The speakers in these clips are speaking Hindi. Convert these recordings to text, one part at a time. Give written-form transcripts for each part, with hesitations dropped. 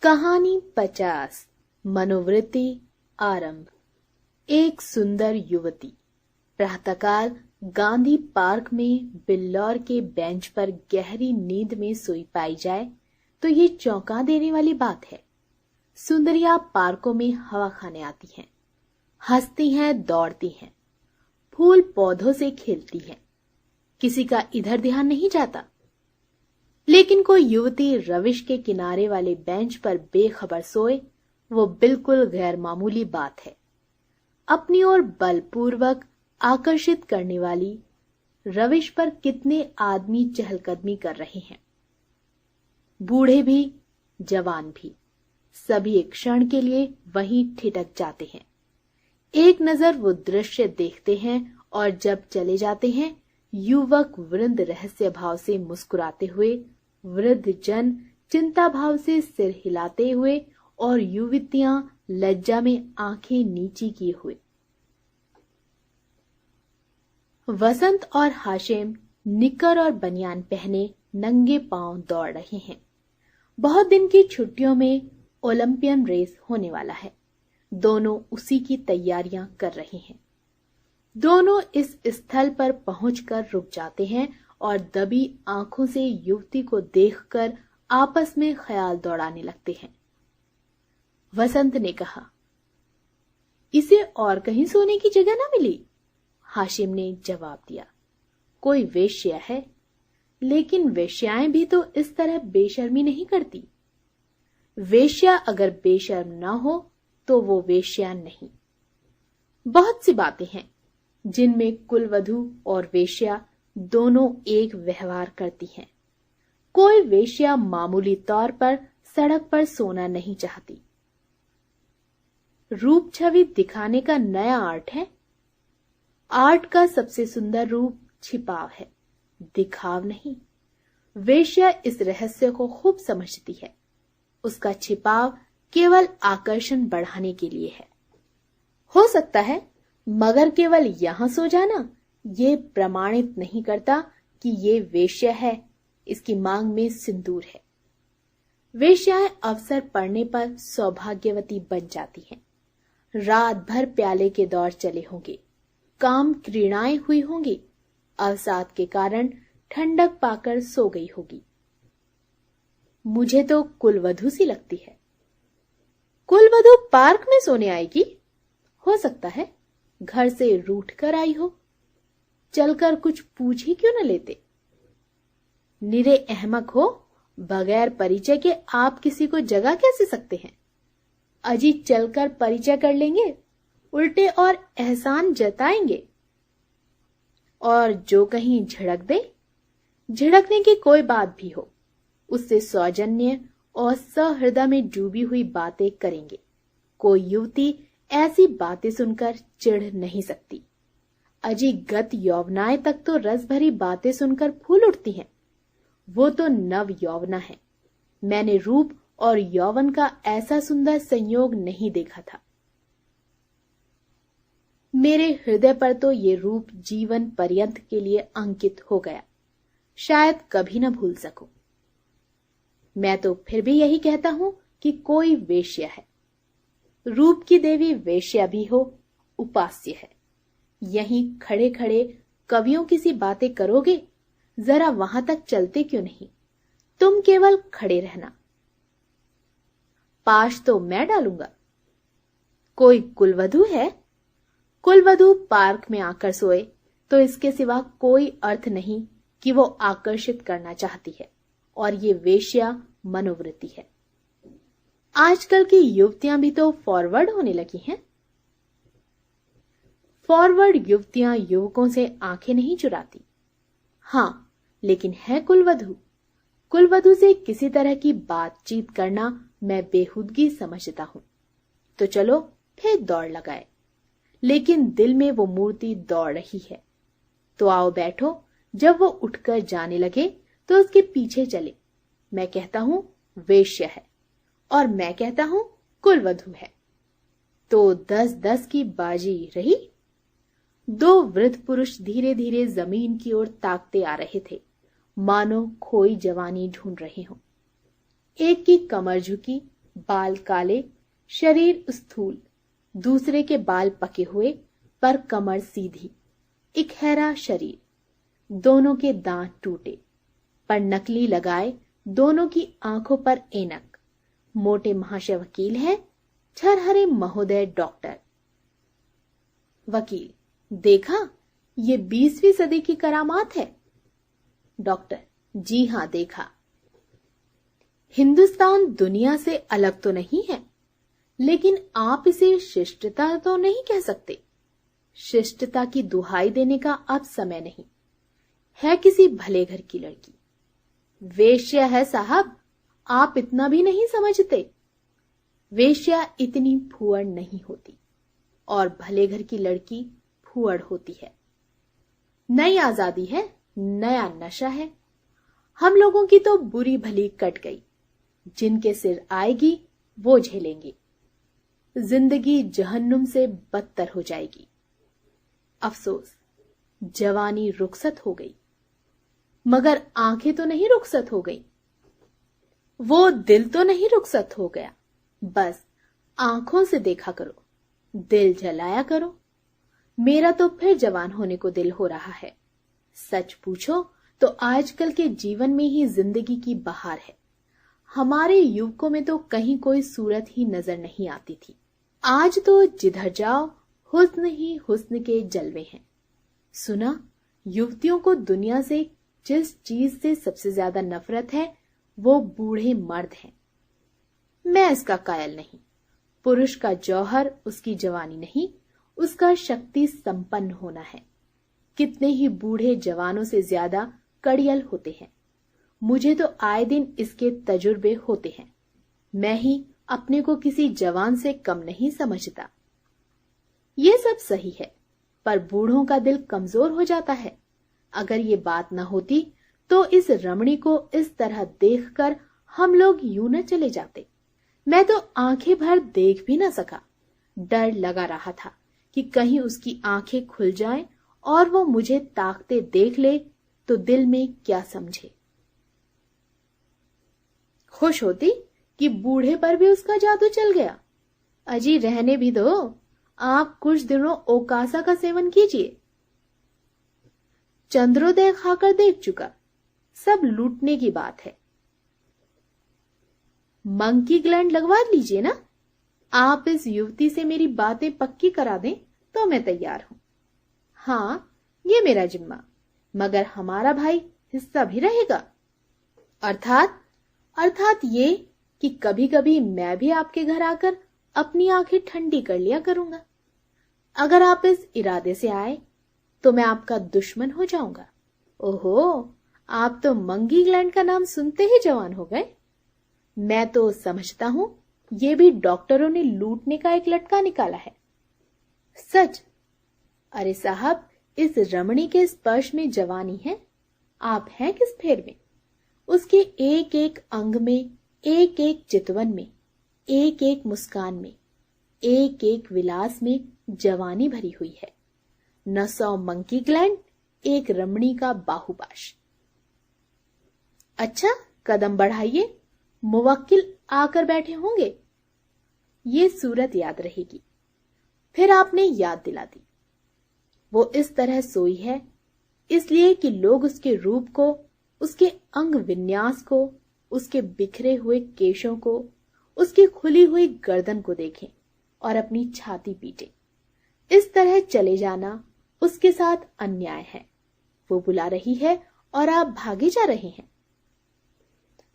कहानी 50। मनोवृत्ति आरंभ। एक सुंदर युवती। प्रातःकाल गांधी पार्क में बिल्लौर के बेंच पर गहरी नींद में सोई पाई जाए तो ये चौंका देने वाली बात है। सुंदरियां पार्कों में हवा खाने आती हैं, हंसती हैं, दौड़ती हैं, फूल पौधों से खेलती हैं, किसी का इधर ध्यान नहीं जाता। लेकिन कोई युवती रविश के किनारे वाले बेंच पर बेखबर सोए, वो बिल्कुल गैर मामूली बात है। अपनी ओर बलपूर्वक आकर्षित करने वाली रविश पर कितने आदमी चहलकदमी कर रहे हैं। बूढ़े भी, जवान भी, सभी एक क्षण के लिए वहीं ठिठक जाते हैं। एक नजर वो दृश्य देखते हैं और जब चले जाते हैं, युवक वृंद रहस्य भाव से मुस्कुराते हुए, वृद्ध जन चिंता भाव से सिर हिलाते हुए और युवतियां लज्जा में आंखें नीची किए हुए। वसंत और हाशिम निकर और बनियान पहने नंगे पांव दौड़ रहे हैं। बहुत दिन की छुट्टियों में ओलंपियन रेस होने वाला है। दोनों उसी की तैयारियां कर रहे हैं। दोनों इस स्थल पर पहुंचकर रुक जाते हैं और दबी आंखों से युवती को देखकर आपस में ख्याल दौड़ाने लगते हैं। वसंत ने कहा, इसे और कहीं सोने की जगह ना मिली? हाशिम ने जवाब दिया, कोई वेश्या है, लेकिन वेश्याएं भी तो इस तरह बेशर्मी नहीं करती। वेश्या अगर बेशर्म ना हो तो वो वेश्या नहीं। बहुत सी बातें हैं जिनमें कुलवधू और वेश्या दोनों एक व्यवहार करती हैं। कोई वेश्या मामूली तौर पर सड़क पर सोना नहीं चाहती। रूप छवि दिखाने का नया आर्ट है। आर्ट का सबसे सुंदर रूप छिपाव है, दिखाव नहीं। वेश्या इस रहस्य को खूब समझती है। उसका छिपाव केवल आकर्षण बढ़ाने के लिए है। हो सकता है, मगर केवल यहां सो जाना ये प्रमाणित नहीं करता कि ये वेश्या है। इसकी मांग में सिंदूर है। वेश्याएं अवसर पड़ने पर सौभाग्यवती बन जाती हैं। रात भर प्याले के दौर चले होंगे, काम क्रीड़ाएं हुई होंगी, अवसाद के कारण ठंडक पाकर सो गई होगी। मुझे तो कुलवधू सी लगती है। कुलवधू पार्क में सोने आएगी? हो सकता है घर से रूठ कर आई हो। चलकर कुछ पूछ ही क्यों न लेते? निरे अहमक हो, बगैर परिचय के आप किसी को जगा कैसे सकते हैं? अजी चलकर परिचय कर लेंगे, उल्टे और एहसान जताएंगे। और जो कहीं झिड़क दे, झिड़कने की कोई बात भी हो, उससे सौजन्य और सहृदय में डूबी हुई बातें करेंगे। कोई युवती ऐसी बातें सुनकर चिढ़ नहीं सकती। अजी गत यौवनाएं तक तो रस भरी बातें सुनकर फूल उठती हैं। वो तो नव यौवना है। मैंने रूप और यौवन का ऐसा सुंदर संयोग नहीं देखा था। मेरे हृदय पर तो ये रूप जीवन पर्यंत के लिए अंकित हो गया। शायद कभी न भूल सकूं। मैं तो फिर भी यही कहता हूं कि कोई वेश्या है। रूप की देवी वेश्या भी हो, उपास्य है। यहीं खड़े खड़े कवियों की सी बातें करोगे? जरा वहां तक चलते क्यों नहीं? तुम केवल खड़े रहना। पाश तो मैं डालूंगा। कोई कुलवधू है? कुलवधू पार्क में आकर सोए तो इसके सिवा कोई अर्थ नहीं कि वो आकर्षित करना चाहती है, और ये वेश्या मनोवृत्ति है। आजकल की युवतियां भी तो फॉरवर्ड होने लगी हैं। फॉरवर्ड युवतियां युवकों से आंखें नहीं चुराती। हां, लेकिन है कुलवधू। कुलवधू से किसी तरह की बातचीत करना मैं बेहूदगी समझता हूं। तो चलो फिर दौड़ लगाए। लेकिन दिल में वो मूर्ति दौड़ रही है। तो आओ बैठो। जब वो उठकर जाने लगे तो उसके पीछे चले। मैं कहता हूं वेश्या है और मैं कहता हूं कुलवधू है। तो 10-10 की बाजी रही। दो वृद्ध पुरुष धीरे धीरे जमीन की ओर ताकते आ रहे थे, मानो खोई जवानी ढूंढ रहे हों। एक की कमर झुकी, बाल काले, शरीर स्थूल, दूसरे के बाल पके हुए पर कमर सीधी, इकहरा शरीर, दोनों के दांत टूटे पर नकली लगाए, दोनों की आंखों पर ऐनक, मोटे महाशय वकील है, छरहरे महोदय डॉक्टर। वकील, देखा, ये 20वीं सदी की करामात है। डॉक्टर, जी हां देखा। हिंदुस्तान दुनिया से अलग तो नहीं है, लेकिन आप इसे शिष्टता तो नहीं कह सकते। शिष्टता की दुहाई देने का अब समय नहीं है। किसी भले घर की लड़की वेश्या है साहब, आप इतना भी नहीं समझते। वेश्या इतनी फूहड़ नहीं होती और भले घर की लड़की फूहड़ होती है। नई आजादी है, नया नशा है। हम लोगों की तो बुरी भली कट गई, जिनके सिर आएगी वो झेलेंगे। जिंदगी जहन्नुम से बदतर हो जाएगी। अफसोस, जवानी रुखसत हो गई, मगर आंखें तो नहीं रुखसत हो गई। वो दिल तो नहीं रुखसत हो गया। बस आंखों से देखा करो, दिल जलाया करो। मेरा तो फिर जवान होने को दिल हो रहा है। सच पूछो तो आजकल के जीवन में ही जिंदगी की बहार है। हमारे युवकों में तो कहीं कोई सूरत ही नजर नहीं आती थी। आज तो जिधर जाओ हुस्न ही हुस्न के जलवे हैं। सुना, युवतियों को दुनिया से जिस चीज से सबसे ज्यादा नफरत है वो बूढ़े मर्द हैं। मैं इसका कायल नहीं। पुरुष का जौहर उसकी जवानी नहीं, उसका शक्ति संपन्न होना है। कितने ही बूढ़े जवानों से ज्यादा कड़ियल होते हैं। मुझे तो आए दिन इसके तजुर्बे होते हैं। मैं ही अपने को किसी जवान से कम नहीं समझता। ये सब सही है, पर बूढ़ों का दिल कमजोर हो जाता है। अगर ये बात न होती तो इस रमणी को इस तरह देखकर हम लोग यूं न चले जाते। मैं तो आंखें भर देख भी न सका। डर लगा रहा था कि कहीं उसकी आंखें खुल जाएं और वो मुझे ताकते देख ले तो दिल में क्या समझे। खुश होती कि बूढ़े पर भी उसका जादू चल गया। अजी रहने भी दो, आप कुछ दिनों ओकासा का सेवन कीजिए। चंद्रोदय खाकर देख चुका, सब लूटने की बात है। मंकी ग्लैंड लगवा लीजिए ना। आप इस युवती से मेरी बातें पक्की करा दें तो मैं तैयार हूं। हाँ, ये मेरा जिम्मा, मगर हमारा भाई हिस्सा भी रहेगा। अर्थात ये कि कभी कभी मैं भी आपके घर आकर अपनी आंखें ठंडी कर लिया करूंगा। अगर आप इस इरादे से आए तो मैं आपका दुश्मन हो जाऊंगा। ओहो, आप तो मंकी ग्लैंड का नाम सुनते ही जवान हो गए। मैं तो समझता हूं ये भी डॉक्टरों ने लूटने का एक लटका निकाला है। सच? अरे साहब, इस रमणी के स्पर्श में जवानी है। आप हैं किस फेर में? उसके एक एक अंग में, एक एक चितवन में, एक एक मुस्कान में, एक एक विलास में जवानी भरी हुई है। न 100 मंकी ग्लैंड, एक रमणी का बाहुपाश। अच्छा, कदम बढ़ाइए, मुवक्किल आकर बैठे होंगे। ये सूरत याद रहेगी। फिर आपने याद दिला दी। वो इस तरह सोई है इसलिए कि लोग उसके रूप को, उसके अंग विन्यास को, उसके बिखरे हुए केशों को, उसकी खुली हुई गर्दन को देखें और अपनी छाती पीटे। इस तरह चले जाना उसके साथ अन्याय है। वो बुला रही है और आप भागे जा रहे हैं।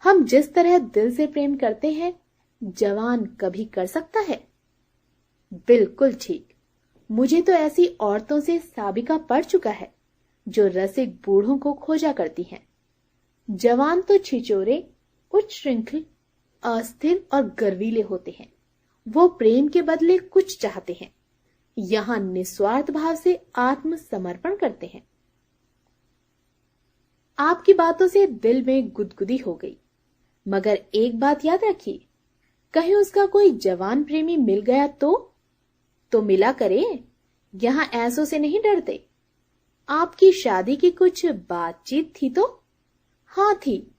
हम जिस तरह दिल से प्रेम करते हैं, जवान कभी कर सकता है? बिल्कुल ठीक। मुझे तो ऐसी औरतों से साबिका पड़ चुका है जो रसिक बूढ़ों को खोजा करती हैं। जवान तो छिचोरे, उच्छृंखल, अस्थिर और गर्वीले होते हैं। वो प्रेम के बदले कुछ चाहते हैं। यहां निस्वार्थ भाव से आत्मसमर्पण करते हैं। आपकी बातों से दिल में गुदगुदी हो गई, मगर एक बात याद रखिए, कहीं उसका कोई जवान प्रेमी मिल गया तो मिला करे। यहां ऐसों से नहीं डरते। आपकी शादी की कुछ बातचीत थी तो? हाँ थी,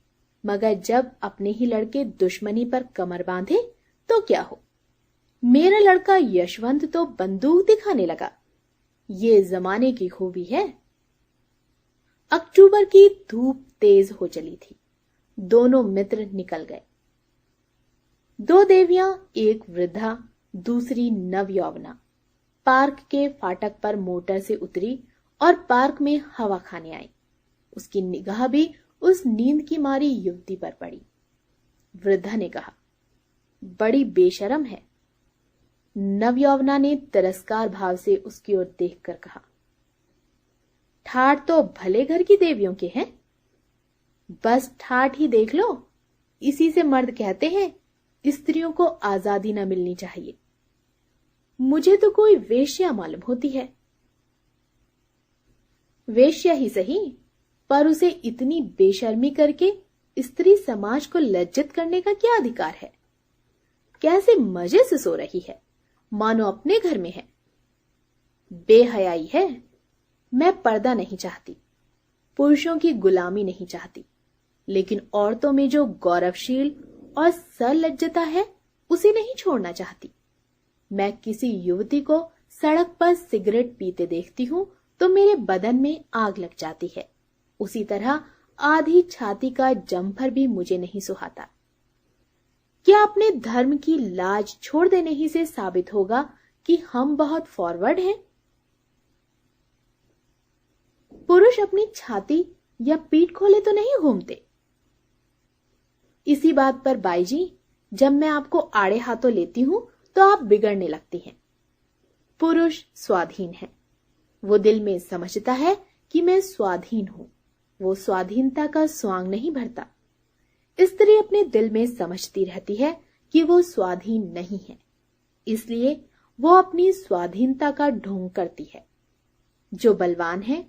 मगर जब अपने ही लड़के दुश्मनी पर कमर बांधे तो क्या हो, मेरा लड़का यशवंत तो बंदूक दिखाने लगा। ये जमाने की खूबी है। अक्टूबर की धूप तेज हो चली थी। दोनों मित्र निकल गए। दो देवियां, एक वृद्धा, दूसरी नवयौवना, पार्क के फाटक पर मोटर से उतरी और पार्क में हवा खाने आई। उसकी निगाह भी उस नींद की मारी युवती पर पड़ी। वृद्धा ने कहा, बड़ी बेशरम है। नवयौवना ने तिरस्कार भाव से उसकी ओर देखकर कहा, ठाठ तो भले घर की देवियों के हैं। बस ठाठ ही देख लो, इसी से मर्द कहते हैं स्त्रियों को आजादी न मिलनी चाहिए। मुझे तो कोई वेश्या मालूम होती है। वेश्या ही सही, पर उसे इतनी बेशर्मी करके स्त्री समाज को लज्जित करने का क्या अधिकार है? कैसे मजे से सो रही है, मानो अपने घर में है। बेहयाई है। मैं पर्दा नहीं चाहती, पुरुषों की गुलामी नहीं चाहती, लेकिन औरतों में जो गौरवशील और सलज्जता है उसे नहीं छोड़ना चाहती। मैं किसी युवती को सड़क पर सिगरेट पीते देखती हूं तो मेरे बदन में आग लग जाती है। उसी तरह आधी छाती का जम्फर भी मुझे नहीं सुहाता। क्या अपने धर्म की लाज छोड़ देने ही से साबित होगा कि हम बहुत फॉरवर्ड हैं? पुरुष अपनी छाती या पीठ खोले तो नहीं घूमते। इसी बात पर बाई जी, जब मैं आपको आड़े हाथों लेती हूं तो आप बिगड़ने लगती हैं। पुरुष स्वाधीन है। वो दिल में समझता है कि मैं स्वाधीन हूं। वो स्वाधीनता का स्वांग नहीं भरता। स्त्री अपने दिल में समझती रहती है कि वो स्वाधीन नहीं है, इसलिए वो अपनी स्वाधीनता का ढोंग करती है। जो बलवान है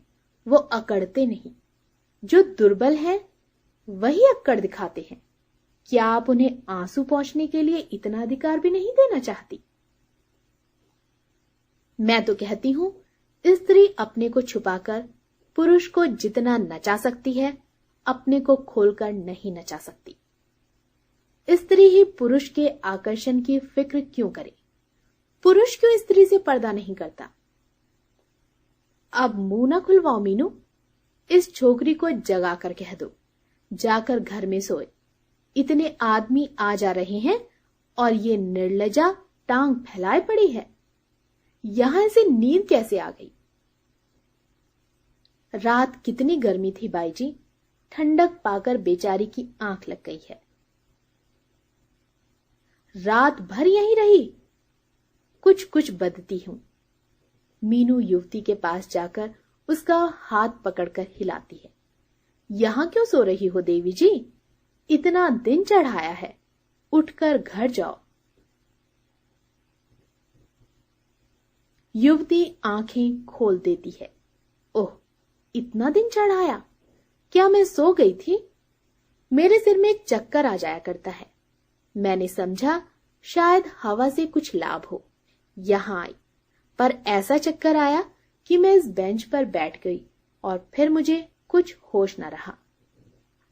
वो अकड़ते नहीं, जो दुर्बल है वही अक्कड़ दिखाते हैं। क्या आप उन्हें आंसू पोंछने के लिए इतना अधिकार भी नहीं देना चाहती? मैं तो कहती हूं, स्त्री अपने को छुपाकर पुरुष को जितना नचा सकती है, अपने को खोलकर नहीं नचा सकती। स्त्री ही पुरुष के आकर्षण की फिक्र क्यों करे? पुरुष क्यों स्त्री से पर्दा नहीं करता? अब मुंह न खुलवाओ मीनू। इस छोकरी को जगा कर कह दो, जाकर घर में सोए। इतने आदमी आ जा रहे हैं और ये निर्लजा टांग फैलाए पड़ी है। यहां से नींद कैसे आ गई? रात कितनी गर्मी थी बाई जी, ठंडक पाकर बेचारी की आंख लग गई है। रात भर यहीं रही। कुछ कुछ बदती हूं। मीनू युवती के पास जाकर उसका हाथ पकड़कर हिलाती है। यहां क्यों सो रही हो देवी जी? इतना दिन चढ़ाया है, उठकर घर जाओ। युवती आंखें खोल देती है। ओह, इतना दिन चढ़ाया? क्या मैं सो गई थी? मेरे सिर में चक्कर आ जाया करता है। मैंने समझा शायद हवा से कुछ लाभ हो, यहां आई, पर ऐसा चक्कर आया कि मैं इस बेंच पर बैठ गई और फिर मुझे कुछ होश न रहा।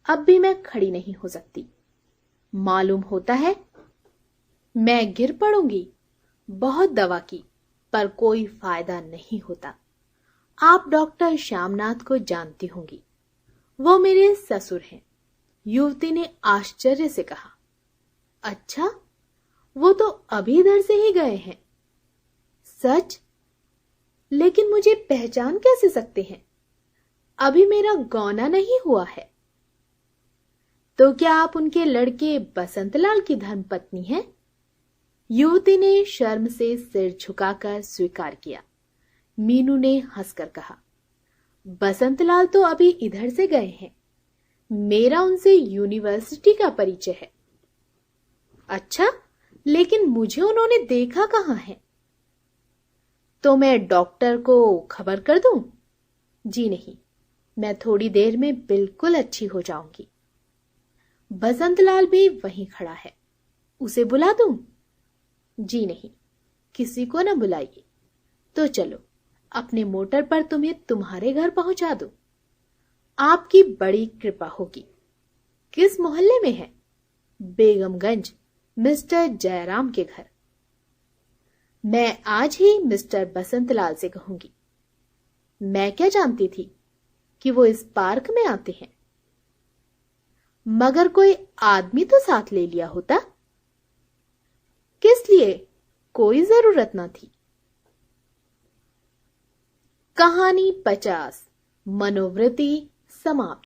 अब भी मैं खड़ी नहीं हो सकती। मालूम होता है मैं गिर पड़ूंगी। बहुत दवा की, पर कोई फायदा नहीं होता। आप डॉक्टर श्यामनाथ को जानती होंगी, वो मेरे ससुर हैं। युवती ने आश्चर्य से कहा, अच्छा, वो तो अभी इधर से ही गए हैं। सच? लेकिन मुझे पहचान कैसे सकते हैं? अभी मेरा गौना नहीं हुआ है। तो क्या आप उनके लड़के बसंतलाल की धर्मपत्नी हैं? युवती ने शर्म से सिर झुकाकर स्वीकार किया। मीनू ने हंसकर कहा, बसंतलाल तो अभी इधर से गए हैं। मेरा उनसे यूनिवर्सिटी का परिचय है। अच्छा, लेकिन मुझे उन्होंने देखा कहाँ है? तो मैं डॉक्टर को खबर कर दूं? जी नहीं, मैं थोड़ी देर में बिल्कुल अच्छी हो जाऊंगी। बसंतलाल भी वहीं खड़ा है, उसे बुला दूं? जी नहीं, किसी को न बुलाइए। तो चलो, अपने मोटर पर तुम्हें तुम्हारे घर पहुंचा दूं। आपकी बड़ी कृपा होगी। किस मोहल्ले में है? बेगमगंज। मिस्टर जयराम के घर। मैं आज ही मिस्टर बसंतलाल से कहूंगी। मैं क्या जानती थी कि वो इस पार्क में आते हैं। मगर कोई आदमी तो साथ ले लिया होता। किस लिए? कोई जरूरत न थी। कहानी 50 मनोवृत्ति समाप्त।